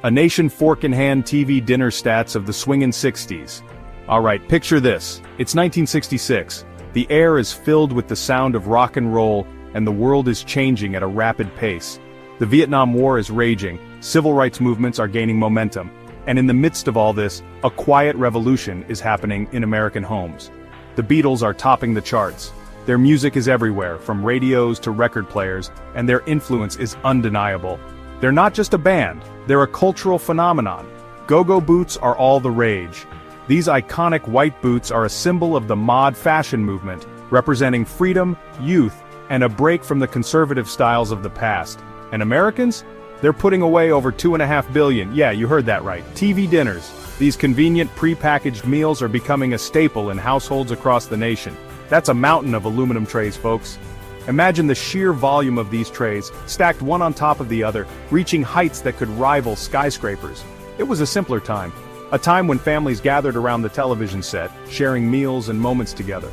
A nation fork-in-hand TV dinner stats of the swingin' 60s. Alright, picture this. It's 1966. The air is filled with the sound of rock and roll, and the world is changing at a rapid pace. The Vietnam War is raging, civil rights movements are gaining momentum, and in the midst of all this, a quiet revolution is happening in American homes. The Beatles are topping the charts. Their music is everywhere, from radios to record players, and their influence is undeniable. They're not just a band, they're a cultural phenomenon. Go-go boots are all the rage. These iconic white boots are a symbol of the mod fashion movement, representing freedom, youth, and a break from the conservative styles of the past. And Americans? They're putting away over $2.5 billion, yeah, you heard that right, TV dinners. These convenient pre-packaged meals are becoming a staple in households across the nation. That's a mountain of aluminum trays, folks. Imagine the sheer volume of these trays, stacked one on top of the other, reaching heights that could rival skyscrapers. It was a simpler time. A time when families gathered around the television set, sharing meals and moments together.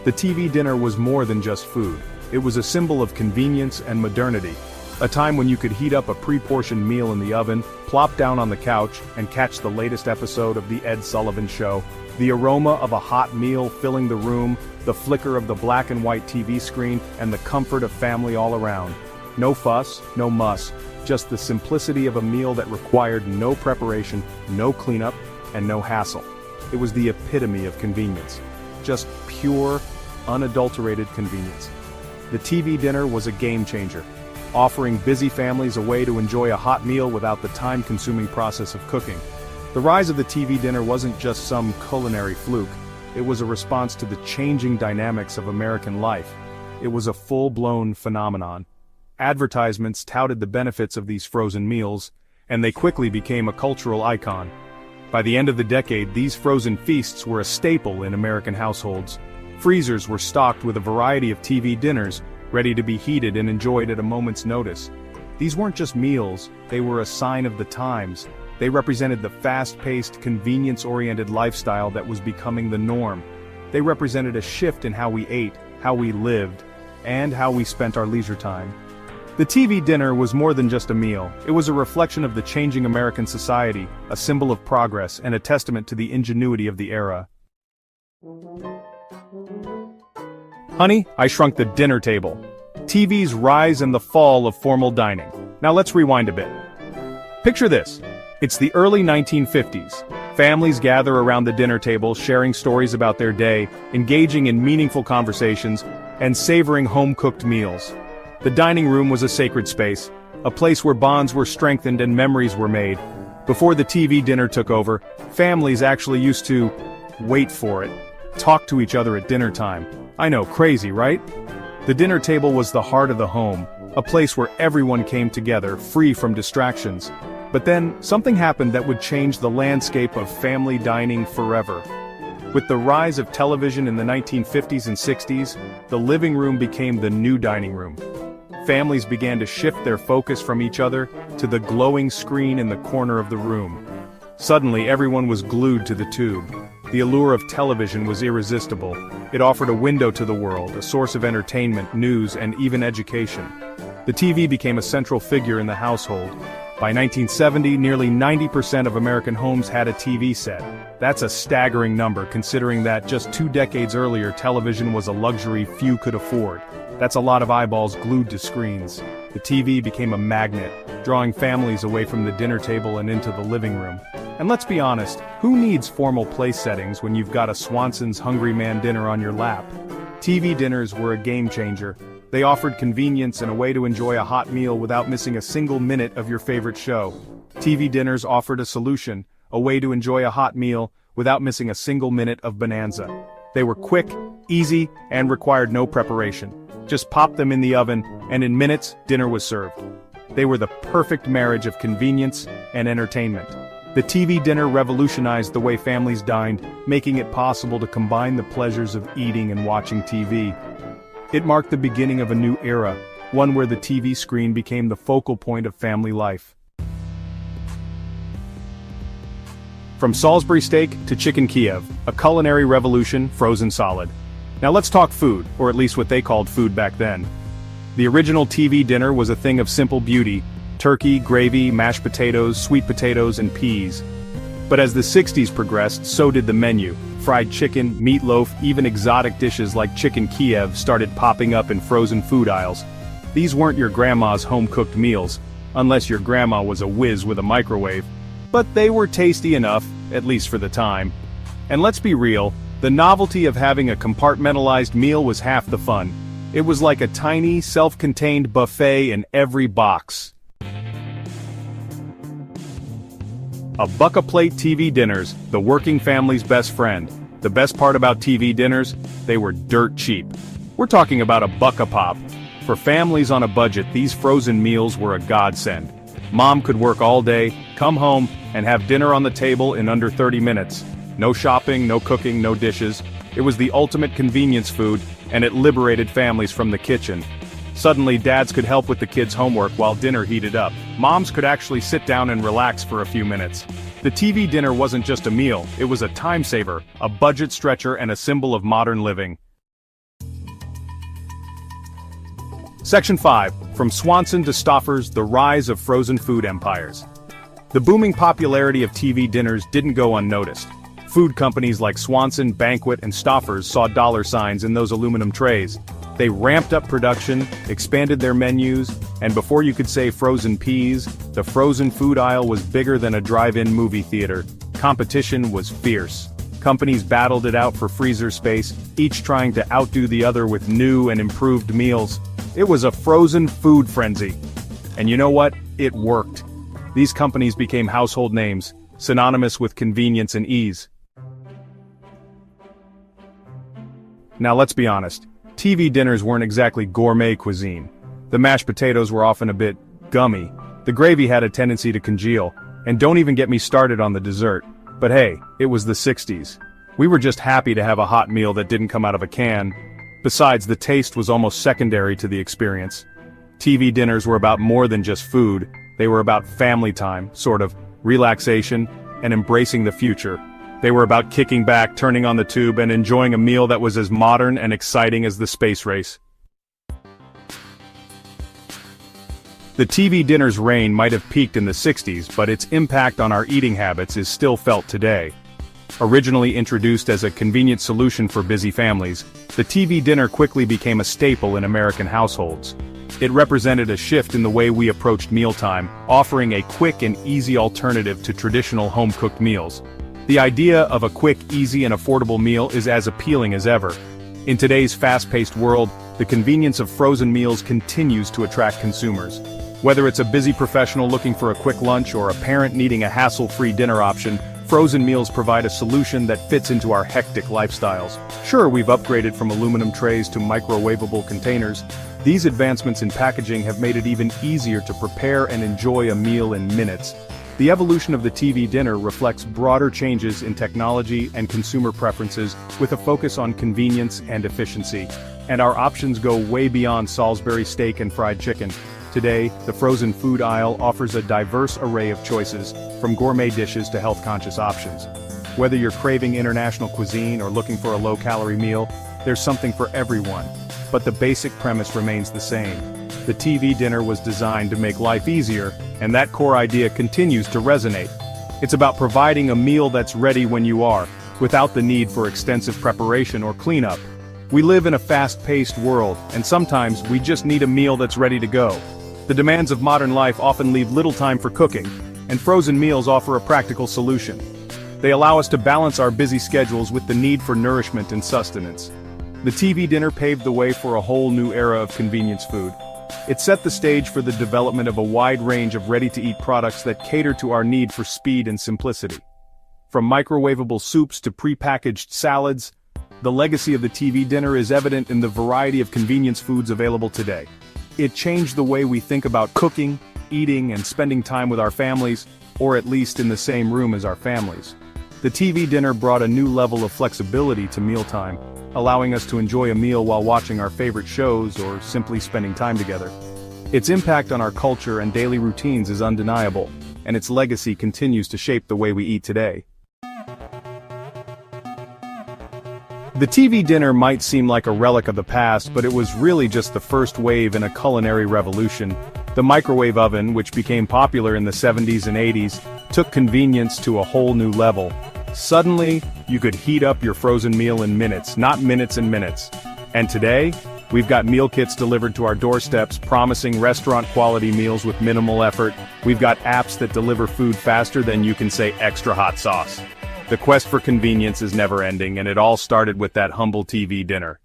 The TV dinner was more than just food. It was a symbol of convenience and modernity. A time when you could heat up a pre-portioned meal in the oven, plop down on the couch, and catch the latest episode of The Ed Sullivan Show. The aroma of a hot meal filling the room, the flicker of the black and white TV screen, and the comfort of family all around. No fuss, no muss, just the simplicity of a meal that required no preparation, no cleanup, and no hassle. It was the epitome of convenience. Just pure, unadulterated convenience. The TV dinner was a game changer, offering busy families a way to enjoy a hot meal without the time-consuming process of cooking. The rise of the TV dinner wasn't just some culinary fluke, it was a response to the changing dynamics of American life. It was a full-blown phenomenon. Advertisements touted the benefits of these frozen meals, and they quickly became a cultural icon. By the end of the decade, these frozen feasts were a staple in American households. Freezers were stocked with a variety of TV dinners, ready to be heated and enjoyed at a moment's notice. These weren't just meals, they were a sign of the times. They represented the fast-paced, convenience-oriented lifestyle that was becoming the norm. They represented a shift in how we ate, how we lived, and how we spent our leisure time. The TV dinner was more than just a meal. It was a reflection of the changing American society, a symbol of progress, and a testament to the ingenuity of the era. Honey, I Shrunk the Dinner Table. TV's rise and the fall of formal dining. Now let's rewind a bit. Picture this. It's the early 1950s. Families gather around the dinner table, sharing stories about their day, engaging in meaningful conversations, and savoring home-cooked meals. The dining room was a sacred space, a place where bonds were strengthened and memories were made. Before the TV dinner took over, families actually used to wait for it, talk to each other at dinner time. I know, crazy, right? The dinner table was the heart of the home, a place where everyone came together, free from distractions. But then, something happened that would change the landscape of family dining forever. With the rise of television in the 1950s and 60s, the living room became the new dining room. Families began to shift their focus from each other to the glowing screen in the corner of the room. Suddenly, everyone was glued to the tube. The allure of television was irresistible. It offered a window to the world, a source of entertainment, news, and even education. The TV became a central figure in the household. By 1970, nearly 90% of American homes had a TV set. That's a staggering number considering that just 2 decades earlier television was a luxury few could afford. That's a lot of eyeballs glued to screens. The TV became a magnet, drawing families away from the dinner table and into the living room. And let's be honest, who needs formal place settings when you've got a Swanson's Hungry Man dinner on your lap? TV dinners were a game changer. They offered convenience and a way to enjoy a hot meal without missing a single minute of your favorite show. TV dinners offered a solution, a way to enjoy a hot meal without missing a single minute of bonanza. They were quick, easy, and required no preparation. Just pop them in the oven, and in minutes, dinner was served. They were the perfect marriage of convenience and entertainment. The TV dinner revolutionized the way families dined, making it possible to combine the pleasures of eating and watching TV. It marked the beginning of a new era, one where the TV screen became the focal point of family life. From Salisbury steak to chicken Kiev, a culinary revolution frozen solid. Now let's talk food, or at least what they called food back then. The original TV dinner was a thing of simple beauty, turkey, gravy, mashed potatoes, sweet potatoes, and peas. But as the 60s progressed, so did the menu. Fried chicken, meatloaf, even exotic dishes like chicken Kiev started popping up in frozen food aisles. These weren't your grandma's home-cooked meals, unless your grandma was a whiz with a microwave. But they were tasty enough, at least for the time. And let's be real, the novelty of having a compartmentalized meal was half the fun. It was like a tiny, self-contained buffet in every box. A buck-a-plate TV dinners, the working family's best friend. The best part about TV dinners? They were dirt cheap. We're talking about a buck-a-pop. For families on a budget, these frozen meals were a godsend. Mom could work all day, come home, and have dinner on the table in under 30 minutes. No shopping, no cooking, no dishes. It was the ultimate convenience food, and it liberated families from the kitchen. Suddenly, dads could help with the kids' homework while dinner heated up. Moms could actually sit down and relax for a few minutes. The TV dinner wasn't just a meal, it was a time saver, a budget stretcher, and a symbol of modern living. Section 5. From Swanson to Stouffer's, the rise of frozen food empires. The booming popularity of TV dinners didn't go unnoticed. Food companies like Swanson, Banquet, and Stouffer's saw dollar signs in those aluminum trays. They ramped up production, expanded their menus, and before you could say frozen peas, the frozen food aisle was bigger than a drive-in movie theater. Competition was fierce. Companies battled it out for freezer space, each trying to outdo the other with new and improved meals. It was a frozen food frenzy. And you know what? It worked. These companies became household names, synonymous with convenience and ease. Now let's be honest, TV dinners weren't exactly gourmet cuisine. The mashed potatoes were often a bit gummy, the gravy had a tendency to congeal, and don't even get me started on the dessert. But hey, it was the 60s. We were just happy to have a hot meal that didn't come out of a can. Besides, the taste was almost secondary to the experience. TV dinners were about more than just food, they were about family time, sort of, relaxation, and embracing the future. They were about kicking back, turning on the tube, and enjoying a meal that was as modern and exciting as the space race. The TV dinner's reign might have peaked in the 60s, but its impact on our eating habits is still felt today. Originally introduced as a convenient solution for busy families, the TV dinner quickly became a staple in American households. It represented a shift in the way we approached mealtime, offering a quick and easy alternative to traditional home-cooked meals. The idea of a quick, easy, and affordable meal is as appealing as ever. In today's fast-paced world, the convenience of frozen meals continues to attract consumers. Whether it's a busy professional looking for a quick lunch or a parent needing a hassle-free dinner option, frozen meals provide a solution that fits into our hectic lifestyles. Sure, we've upgraded from aluminum trays to microwavable containers. These advancements in packaging have made it even easier to prepare and enjoy a meal in minutes. The evolution of the TV dinner reflects broader changes in technology and consumer preferences with a focus on convenience and efficiency. And our options go way beyond Salisbury steak and fried chicken. Today, the frozen food aisle offers a diverse array of choices, from gourmet dishes to health-conscious options. Whether you're craving international cuisine or looking for a low-calorie meal, there's something for everyone. But the basic premise remains the same. The TV dinner was designed to make life easier, and that core idea continues to resonate. It's about providing a meal that's ready when you are, without the need for extensive preparation or cleanup. We live in a fast-paced world, and sometimes we just need a meal that's ready to go. The demands of modern life often leave little time for cooking, and frozen meals offer a practical solution. They allow us to balance our busy schedules with the need for nourishment and sustenance. The TV dinner paved the way for a whole new era of convenience food. It set the stage for the development of a wide range of ready-to-eat products that cater to our need for speed and simplicity. From microwavable soups to pre-packaged salads, the legacy of the TV dinner is evident in the variety of convenience foods available today. It changed the way we think about cooking, eating, and spending time with our families, or at least in the same room as our families. The TV dinner brought a new level of flexibility to mealtime, allowing us to enjoy a meal while watching our favorite shows or simply spending time together. Its impact on our culture and daily routines is undeniable, and its legacy continues to shape the way we eat today. The TV dinner might seem like a relic of the past, but it was really just the first wave in a culinary revolution. The microwave oven, which became popular in the 70s and 80s, took convenience to a whole new level. Suddenly, you could heat up your frozen meal in minutes, not minutes and minutes. And today, we've got meal kits delivered to our doorsteps, promising restaurant-quality meals with minimal effort. We've got apps that deliver food faster than you can say extra hot sauce. The quest for convenience is never-ending, and it all started with that humble TV dinner.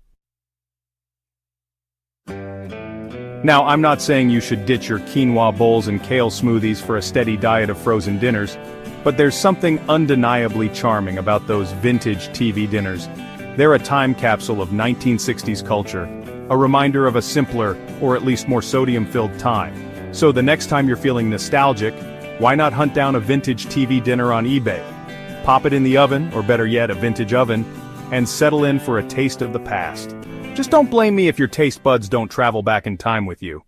Now, I'm not saying you should ditch your quinoa bowls and kale smoothies for a steady diet of frozen dinners, but there's something undeniably charming about those vintage TV dinners. They're a time capsule of 1960s culture, a reminder of a simpler, or at least more sodium-filled time. So the next time you're feeling nostalgic, why not hunt down a vintage TV dinner on eBay? Pop it in the oven, or better yet, a vintage oven, and settle in for a taste of the past. Just don't blame me if your taste buds don't travel back in time with you.